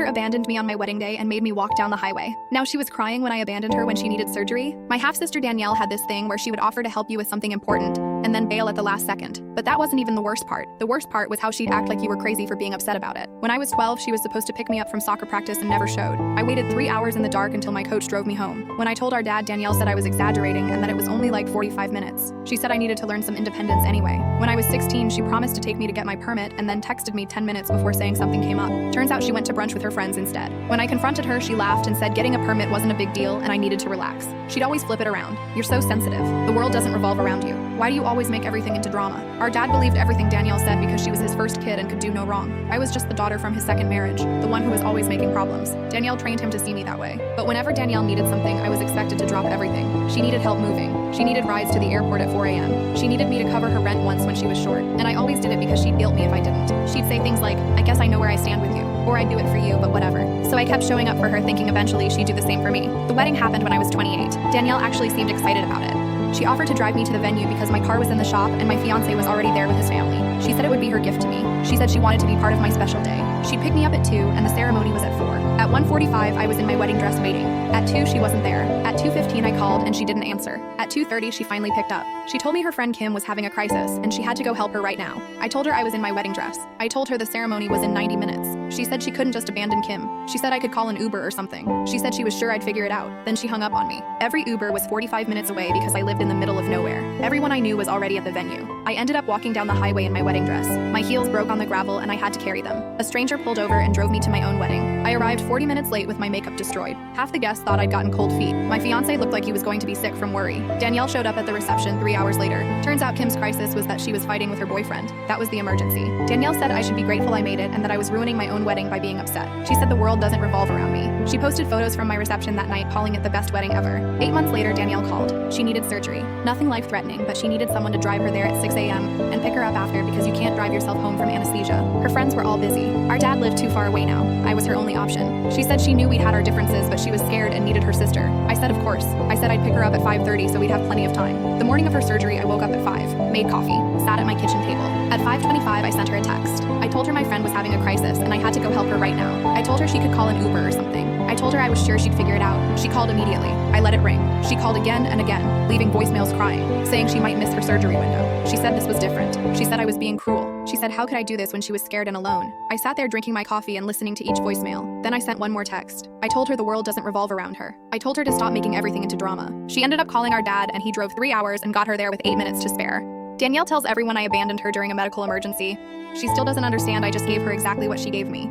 sister abandoned me on my wedding day and made me walk down the highway. Now she was crying when I abandoned her when she needed surgery. My half-sister Danielle had this thing where she would offer to help you with something important and then bail at the last second. But that wasn't even the worst part. The worst part was how she'd act like you were crazy for being upset about it. When I was 12, she was supposed to pick me up from soccer practice and never showed. I waited 3 hours in the dark until my coach drove me home. When I told our dad, Danielle said I was exaggerating and that it was only like 45 minutes. She said I needed to learn some independence anyway. When I was 16, she promised to take me to get my permit and then texted me 10 minutes before saying something came up. Turns out she went to brunch with her friends instead. When I confronted her, she laughed and said getting a permit wasn't a big deal and I needed to relax. She'd always flip it around. You're so sensitive. The world doesn't revolve around you. Why do you always make everything into drama? Our dad believed everything Danielle said because she was his first kid and could do no wrong. I was just the daughter from his second marriage, the one who was always making problems. Danielle trained him to see me that way. But whenever Danielle needed something, I was expected to drop everything. She needed help moving. She needed rides to the airport at 4 a.m. She needed me to cover her rent once when she was short. And I always did it because she'd guilt me if I didn't. She'd say things like, I guess I know where I stand with you. Or I'd do it for you, but whatever. So I kept showing up for her thinking eventually she'd do the same for me. The wedding happened when I was 28. Danielle actually seemed excited about it. She offered to drive me to the venue because my car was in the shop and my fiancé was already there with his family. She said it would be her gift to me. She said she wanted to be part of my special day. She'd pick me up at 2 and the ceremony was at 4. At 1:45, I was in my wedding dress waiting. At 2, she wasn't there. At 2:15, I called and she didn't answer. At 2:30, she finally picked up. She told me her friend Kim was having a crisis and she had to go help her right now. I told her I was in my wedding dress. I told her the ceremony was in 90 minutes. She said she couldn't just abandon Kim. She said I could call an Uber or something. She said she was sure I'd figure it out. Then she hung up on me. Every Uber was 45 minutes away because I lived in the middle of nowhere. Everyone I knew was already at the venue. I ended up walking down the highway in my wedding dress. My heels broke on the gravel and I had to carry them. A stranger pulled over and drove me to my own wedding. I arrived 40 minutes late with my makeup destroyed. Half the guests thought I'd gotten cold feet. My fiancé looked like he was going to be sick from worry. Danielle showed up at the reception 3 hours later. Turns out Kim's crisis was that she was fighting with her boyfriend. That was the emergency. Danielle said I should be grateful I made it and that I was ruining my own wedding by being upset. She said the world doesn't revolve around me. She posted photos from my reception that night calling it the best wedding ever. 8 months later, Danielle called. She needed surgery. Nothing life-threatening, but she needed someone to drive her there at 6 a.m. and pick her up after because you can't drive yourself home from anesthesia. Her friends were all busy. Our dad lived too far away now. I was her only option. She said she knew we'd had our differences, but she was scared and needed her sister. I said of course. I said I'd pick her up at 5:30 so we'd have plenty of time. The morning of her surgery, I woke up at 5, made coffee, sat at my kitchen table. At 5:25, I sent her a text. I told her my friend was having a crisis and I had to go help her right now. I told her she could call an Uber or something. I told her I was sure she'd figure it out. She called immediately. I let it ring. She called again and again, leaving voicemails crying, saying she might miss her surgery window. She said this was different. She said I was being cruel. She said how could I do this when she was scared and alone? I sat there drinking my coffee and listening to each voicemail. Then I sent one more text. I told her the world doesn't revolve around her. I told her to stop making everything into drama. She ended up calling our dad and he drove 3 hours and got her there with 8 minutes to spare. Danielle tells everyone I abandoned her during a medical emergency. She still doesn't understand I just gave her exactly what she gave me.